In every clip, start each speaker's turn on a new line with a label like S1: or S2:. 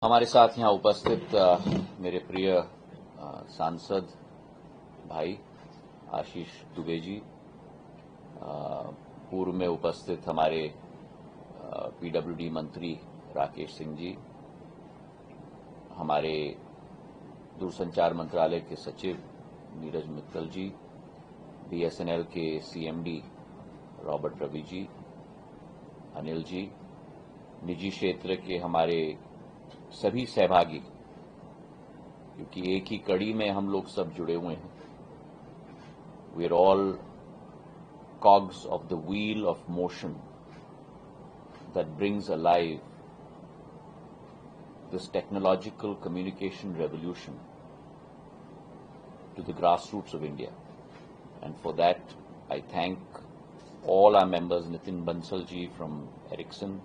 S1: हमारे साथ यहाँ उपस्थित मेरे प्रिय सांसद भाई आशीष दुबे जी, पूर्व में उपस्थित हमारे पीडब्ल्यूडी मंत्री राकेश सिंह जी, हमारे दूरसंचार मंत्रालय के सचिव नीरज मित्तल जी, बीएसएनएल के सीएमडी रॉबर्ट रवि जी, अनिल जी, निजी क्षेत्र के हमारे सभी सहभागी, क्योंकि एक ही कड़ी में हम लोग सब जुड़े हुए हैं। We are all cogs of the wheel of motion that brings alive this technological communication revolution to the grassroots of India. And for that, I thank all our members, Nitin Bansal ji from Ericsson,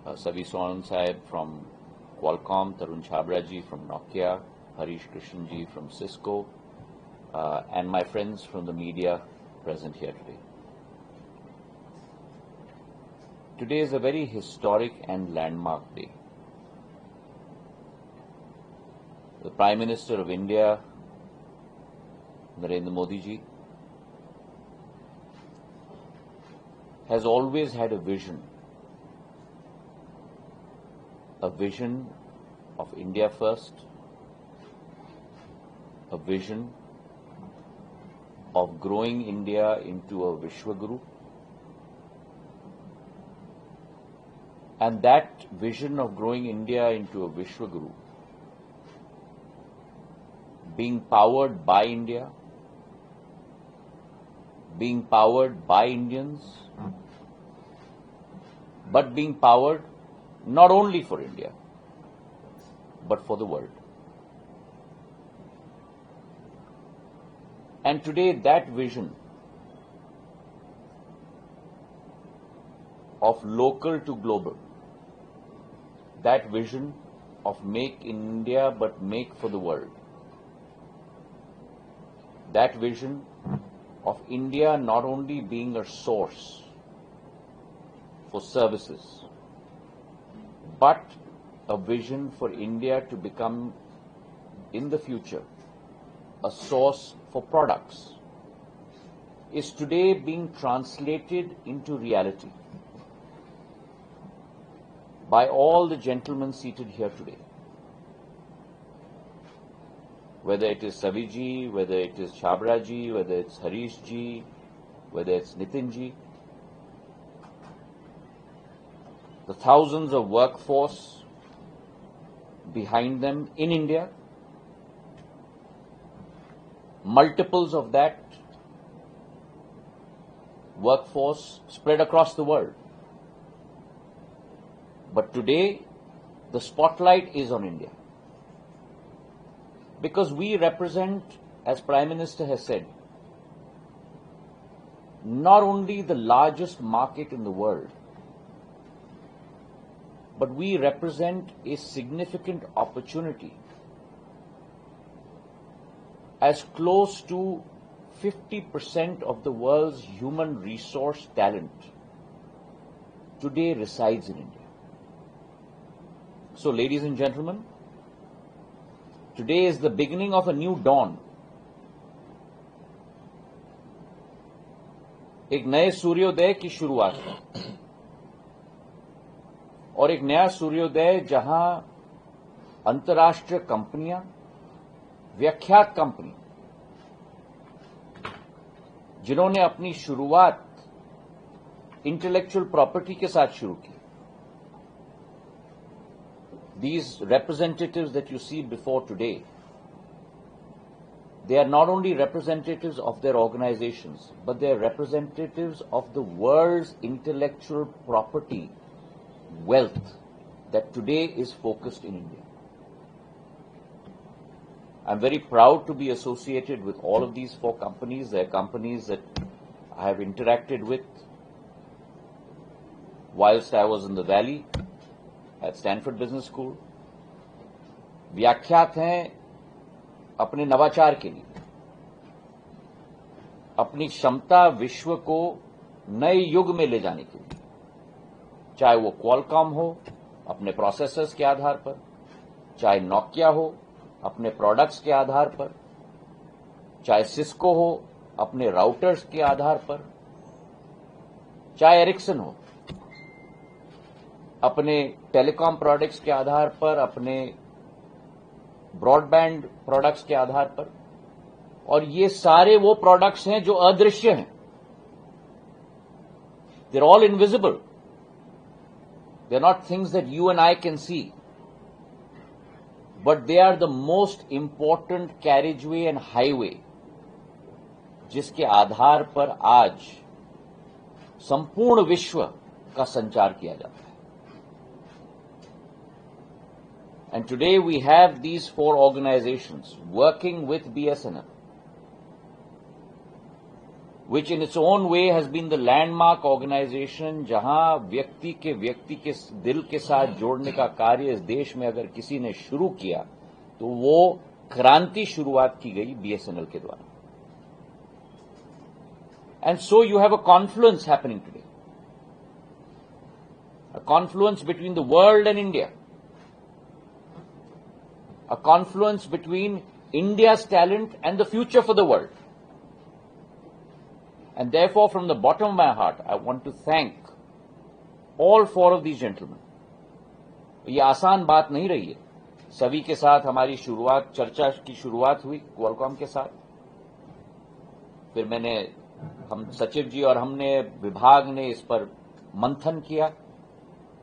S1: Savi Sonan Sahib from Qualcomm, Tarun Chhabra ji from Nokia, Harish Krishan ji from Cisco, and my friends from the media present here today. Today is a very historic and landmark day. The Prime Minister of India, Narendra Modi ji, has always had a vision of India first, a vision of growing India into a Vishwaguru, and that vision of growing India into a Vishwaguru being powered by India, being powered by Indians, but being powered not only for India, but for the world. And today that vision of local to global, that vision of make in India but make for the world, that vision of India not only being a source for services, but a vision for India to become in the future a source for products, is today being translated into reality by all the gentlemen seated here today. Whether it is Savi ji, whether it is Chhabra ji, whether it's Harish ji, whether it's Nitin ji, the thousands of workforce behind them in India, multiples of that workforce spread across the world. But today, the spotlight is on India. Because we represent, as Prime Minister has said, not only the largest market in the world, but we represent a significant opportunity, as close to 50% of the world's human resource talent today resides in India. So, ladies and gentlemen, today is the beginning of a new dawn. एक नए सूर्योदय की शुरुआत है, और एक नया सूर्योदय जहां अंतर्राष्ट्रीय कंपनियां, व्याख्यात कंपनी, जिन्होंने अपनी शुरुआत इंटेलेक्चुअल प्रॉपर्टी के साथ शुरू की, these representatives that you see before today, they are not only representatives of their organizations, but they are representatives of the world's intellectual property wealth that today is focused in India. I'm very proud to be associated with all of these four companies. They are companies that I have interacted with whilst I was in the Valley at Stanford Business School. व्याख्यात हैं अपने नवाचार के लिए, अपनी क्षमता विश्व को नए युग में ले जाने के लिए, चाहे वो क्वालकॉम हो अपने प्रोसेसर्स के आधार पर, चाहे नोकिया हो अपने प्रोडक्ट्स के आधार पर, चाहे सिस्को हो अपने राउटर्स के आधार पर, चाहे एरिक्सन हो अपने टेलीकॉम प्रोडक्ट्स के आधार पर, अपने ब्रॉडबैंड प्रोडक्ट्स के आधार पर। और ये सारे वो प्रोडक्ट्स हैं जो अदृश्य हैं। They're all invisible. They're not things that you and I can see. But they are the most important carriageway and highway जिसके आधार पर आज संपूर्ण विश्व का संचार किया जाता है। And today we have these 4 organizations working with BSNL, which in its own way has been the landmark organization जहां व्यक्ति के दिल के साथ जोड़ने का कार्य इस देश में अगर किसी ने शुरू किया तो वो क्रांति शुरुआत की गई बीएसएनएल के द्वारा। And so you have a confluence happening today, a confluence between the world and India, a confluence between India's talent and the future for the world. And therefore, from the bottom of my heart, I want to thank all 4 of these gentlemen. ये आसान बात नहीं रही है। सभी के साथ हमारी चर्चा की शुरुआत हुई क्वालकॉम के साथ। फिर हम सचिव जी और हमने विभाग ने इस पर मंथन किया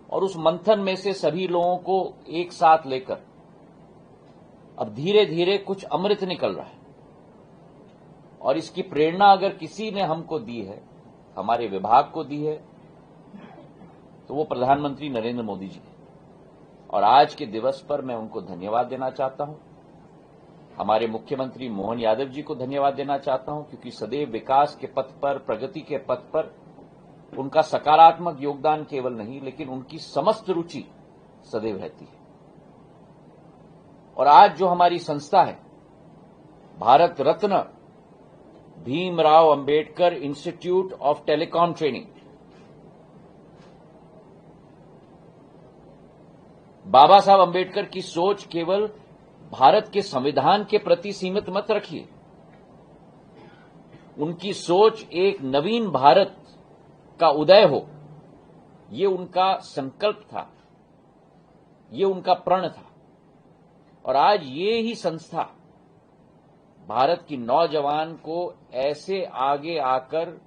S1: और उस मंथन में से सभी लोगों को एक साथ लेकर अब धीरे धीरे कुछ अमृत निकल रहा है। और इसकी प्रेरणा अगर किसी ने हमको दी है, हमारे विभाग को दी है, तो वो प्रधानमंत्री नरेंद्र मोदी जी हैं। और आज के दिवस पर मैं उनको धन्यवाद देना चाहता हूं। हमारे मुख्यमंत्री मोहन यादव जी को धन्यवाद देना चाहता हूं, क्योंकि सदैव विकास के पथ पर, प्रगति के पथ पर उनका सकारात्मक योगदान केवल नहीं, लेकिन उनकी समस्त रुचि सदैव रहती है। और आज जो हमारी संस्था है, Bharat Ratna Bhimrao Ambedkar institute of telecom training, Baba Saheb Ambedkar की सोच केवल भारत के संविधान के प्रति सीमित मत रखिए। उनकी सोच एक नवीन भारत का उदय हो, ये उनका संकल्प था, ये उनका प्रण था। और आज ये ही संस्था भारत की नौजवान को ऐसे आगे आकर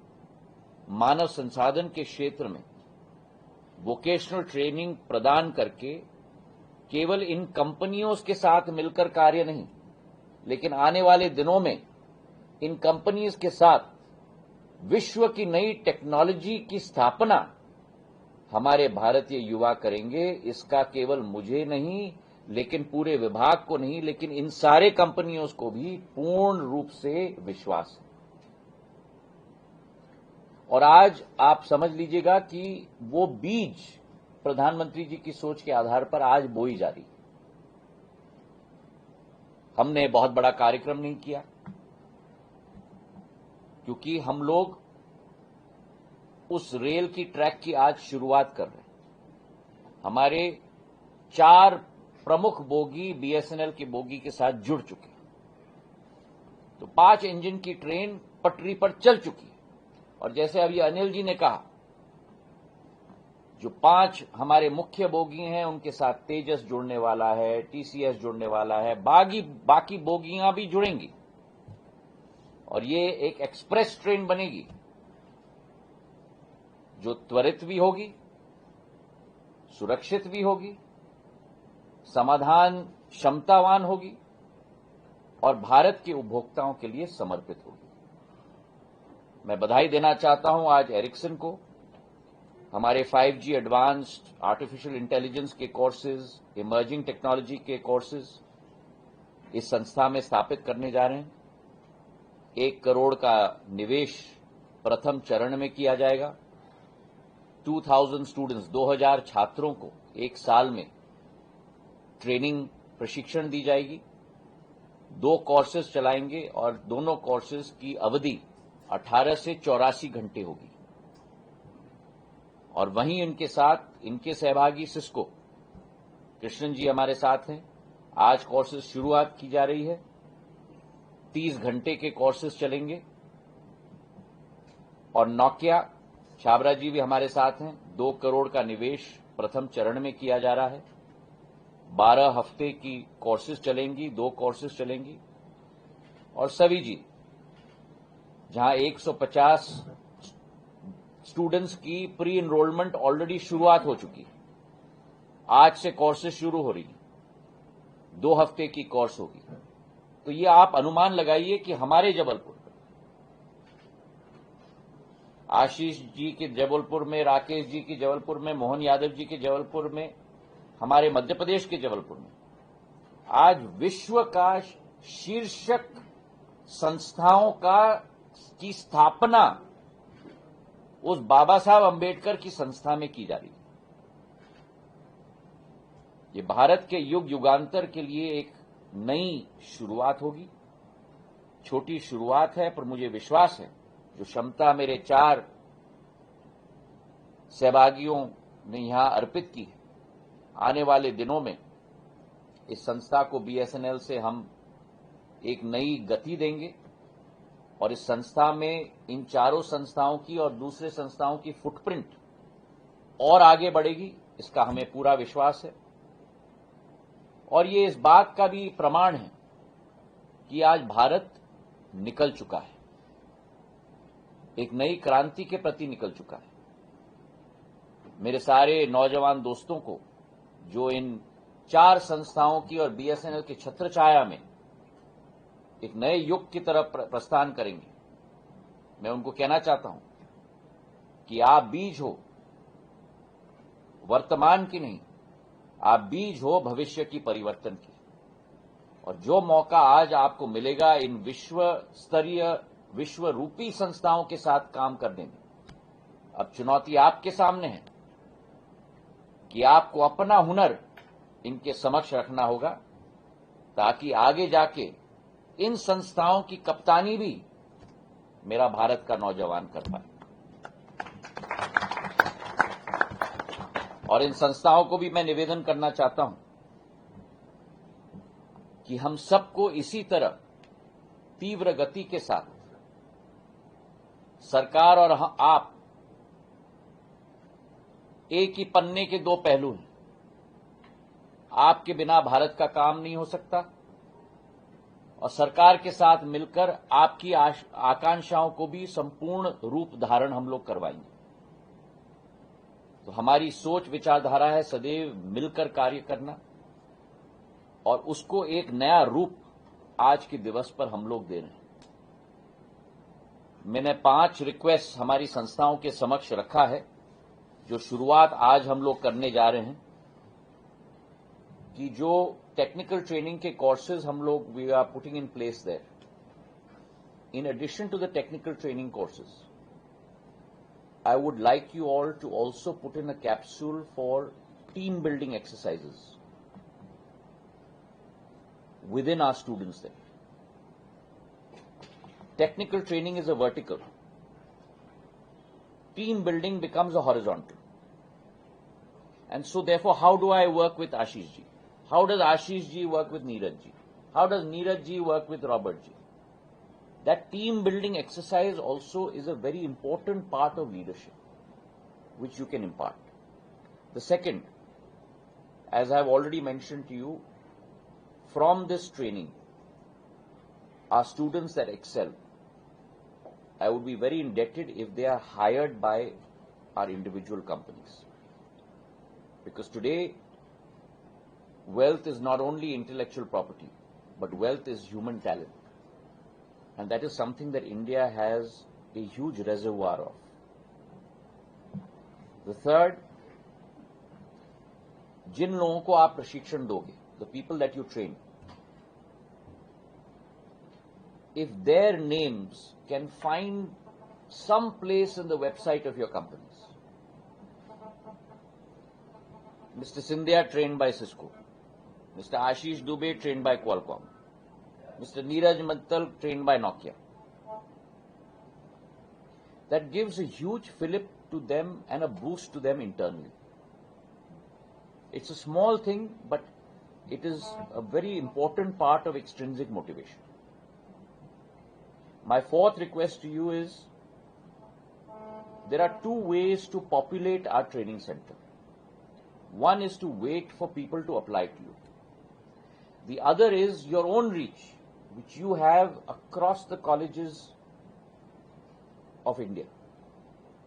S1: मानव संसाधन के क्षेत्र में वोकेशनल ट्रेनिंग प्रदान करके केवल इन कंपनियों के साथ मिलकर कार्य नहीं, लेकिन आने वाले दिनों में इन कंपनीज के साथ विश्व की नई टेक्नोलॉजी की स्थापना हमारे भारतीय युवा करेंगे। इसका केवल मुझे नहीं, लेकिन पूरे विभाग को नहीं, लेकिन इन सारे कंपनियों को भी पूर्ण रूप से विश्वास है। और आज आप समझ लीजिएगा कि वो बीज प्रधानमंत्री जी की सोच के आधार पर आज बोई जा रही है। हमने बहुत बड़ा कार्यक्रम नहीं किया, क्योंकि हम लोग उस रेल की ट्रैक की आज शुरुआत कर रहे हैं। हमारे 4 प्रमुख बोगी बीएसएनएल की बोगी के साथ जुड़ चुके हैं, तो 5 इंजन की ट्रेन पटरी पर चल चुकी है। और जैसे अभी अनिल जी ने कहा, जो 5 हमारे मुख्य बोगी हैं उनके साथ तेजस जुड़ने वाला है, टीसीएस जुड़ने वाला है, बाकी बोगियां भी जुड़ेंगी और ये एक एक्सप्रेस ट्रेन बनेगी जो त्वरित भी होगी, सुरक्षित भी होगी, समाधान क्षमतावान होगी और भारत के उपभोक्ताओं के लिए समर्पित होगी। मैं बधाई देना चाहता हूं आज एरिक्सन को। हमारे 5G एडवांस्ड आर्टिफिशियल इंटेलिजेंस के कोर्सेज, इमर्जिंग टेक्नोलॉजी के कोर्सेज इस संस्था में स्थापित करने जा रहे हैं। 1 करोड़ का निवेश प्रथम चरण में किया जाएगा। 2000 स्टूडेंट्स, 2000 छात्रों को 1 साल में ट्रेनिंग प्रशिक्षण दी जाएगी। 2 कोर्सेज चलाएंगे और दोनों कोर्सेज की अवधि 18 से 84 घंटे होगी। और वहीं इनके साथ इनके सहभागी सिस्को कृष्णन जी हमारे साथ हैं, आज कोर्सेज शुरुआत की जा रही है। 30 घंटे के कोर्सेज चलेंगे और नोकिया, छाबरा जी भी हमारे साथ हैं, 2 करोड़ का निवेश प्रथम चरण में किया जा रहा है। 12 हफ्ते की कोर्सेज चलेंगी, 2 कोर्सेज चलेंगी। और सभी जी, जहां 150 स्टूडेंट्स की प्री एनरोलमेंट ऑलरेडी शुरुआत हो चुकी है, आज से कोर्सेज शुरू हो रही है, 2 हफ्ते की कोर्स होगी। तो ये आप अनुमान लगाइए कि हमारे जबलपुर, आशीष जी के जबलपुर में, राकेश जी की जबलपुर में, मोहन यादव जी के जबलपुर में, हमारे मध्य प्रदेश के जबलपुर में आज विश्व का शीर्षक संस्थाओं की स्थापना उस बाबा साहब अंबेडकर की संस्था में की जा रही है। ये भारत के युग युगांतर के लिए एक नई शुरुआत होगी। छोटी शुरुआत है, पर मुझे विश्वास है जो क्षमता मेरे 4 सहभागियों ने यहां अर्पित की है, आने वाले दिनों में इस संस्था को बीएसएनएल से हम एक नई गति देंगे और इस संस्था में इन चारों संस्थाओं की और दूसरे संस्थाओं की फुटप्रिंट और आगे बढ़ेगी, इसका हमें पूरा विश्वास है। और ये इस बात का भी प्रमाण है कि आज भारत निकल चुका है, एक नई क्रांति के प्रति निकल चुका है। मेरे सारे नौजवान दोस्तों को जो इन 4 संस्थाओं की और बीएसएनएल की छत्रछाया में एक नए युग की तरफ प्रस्थान करेंगे, मैं उनको कहना चाहता हूं कि आप बीज हो वर्तमान की नहीं, आप बीज हो भविष्य की परिवर्तन की। और जो मौका आज आपको मिलेगा इन विश्व स्तरीय, विश्व रूपी संस्थाओं के साथ काम करने में, अब चुनौती आपके सामने है कि आपको अपना हुनर इनके समक्ष रखना होगा ताकि आगे जाके इन संस्थाओं की कप्तानी भी मेरा भारत का नौजवान कर पाए। और इन संस्थाओं को भी मैं निवेदन करना चाहता हूं कि हम सबको इसी तरह तीव्र गति के साथ, सरकार और आप एक ही पन्ने के 2 पहलू हैं। आपके बिना भारत का काम नहीं हो सकता और सरकार के साथ मिलकर आपकी आकांक्षाओं को भी संपूर्ण रूप धारण हम लोग करवाएंगे। तो हमारी सोच विचारधारा है सदैव मिलकर कार्य करना और उसको एक नया रूप आज के दिवस पर हम लोग दे रहे हैं। मैंने 5 रिक्वेस्ट हमारी संस्थाओं के समक्ष रखा है, जो शुरुआत आज हम लोग करने जा रहे हैं कि जो टेक्निकल ट्रेनिंग के कोर्सेज हम लोग we are putting in place there, in addition to the technical training courses, I would like you all to also put in a capsule for team building exercises within our students there. Technical training is a vertical. Team building becomes a horizontal. And so therefore, how do I work with Ashish ji? How does Ashish ji work with Neeraj ji? How does Neeraj ji work with Robert ji? That team building exercise also is a very important part of leadership, which you can impart. The second, as I have already mentioned to you, from this training, our students that excel, I would be very indebted if they are hired by our individual companies. Because today, wealth is not only intellectual property, but wealth is human talent. And that is something that India has a huge reservoir of. The third, जिन लोगों को आप प्रशिक्षण दोगे, the people that you train, if their names can find some place in the website of your companies. Mr. Sindhya trained by Cisco, Mr. Ashish Dubey trained by Qualcomm, Mr. Neeraj Mittal trained by Nokia. That gives a huge fillip to them and a boost to them internally. It's a small thing, but it is a very important part of extrinsic motivation. My fourth request to you is, there are two ways to populate our training center. One is to wait for people to apply to you. The other is your own reach, which you have across the colleges of India.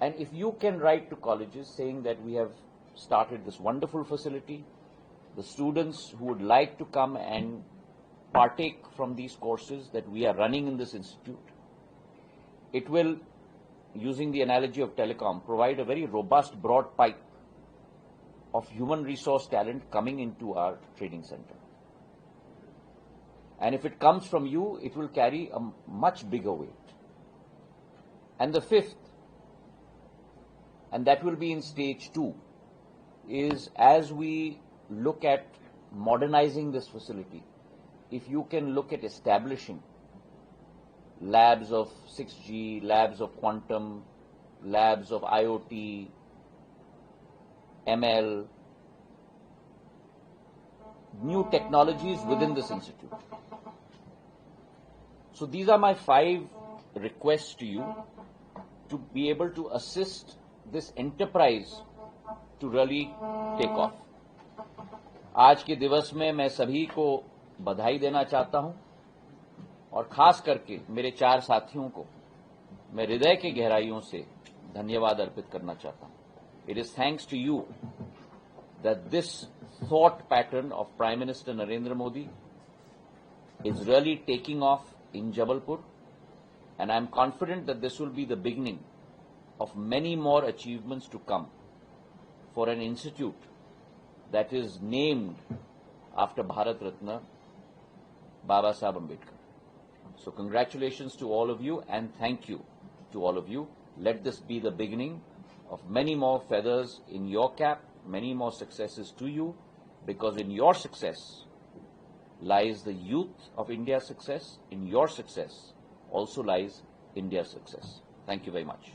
S1: And if you can write to colleges saying that we have started this wonderful facility, the students who would like to come and partake from these courses that we are running in this institute, it will, using the analogy of telecom, provide a very robust, broad pipe of human resource talent coming into our training center. And if it comes from you, it will carry a much bigger weight. And the fifth, and that will be in stage 2, is as we look at modernizing this facility, if you can look at establishing labs of 6G, labs of quantum, labs of IoT, ML, new technologies within this institute. So these are my 5 requests to you to be able to assist this enterprise to really take off. आज के दिवस में मैं सभी को बधाई देना चाहता हूं और खास करके मेरे 4 साथियों को मैं हृदय की गहराइयों से धन्यवाद अर्पित करना चाहता हूं. It is thanks to you that this thought pattern of Prime Minister Narendra Modi is really taking off in Jabalpur, and I am confident that this will be the beginning of many more achievements to come for an institute that is named after Bharat Ratna Baba Saheb Ambedkar. So congratulations to all of you and thank you to all of you. Let this be the beginning of many more feathers in your cap, many more successes to you, because in your success lies the youth of India's success. In your success also lies India's success. Thank you very much.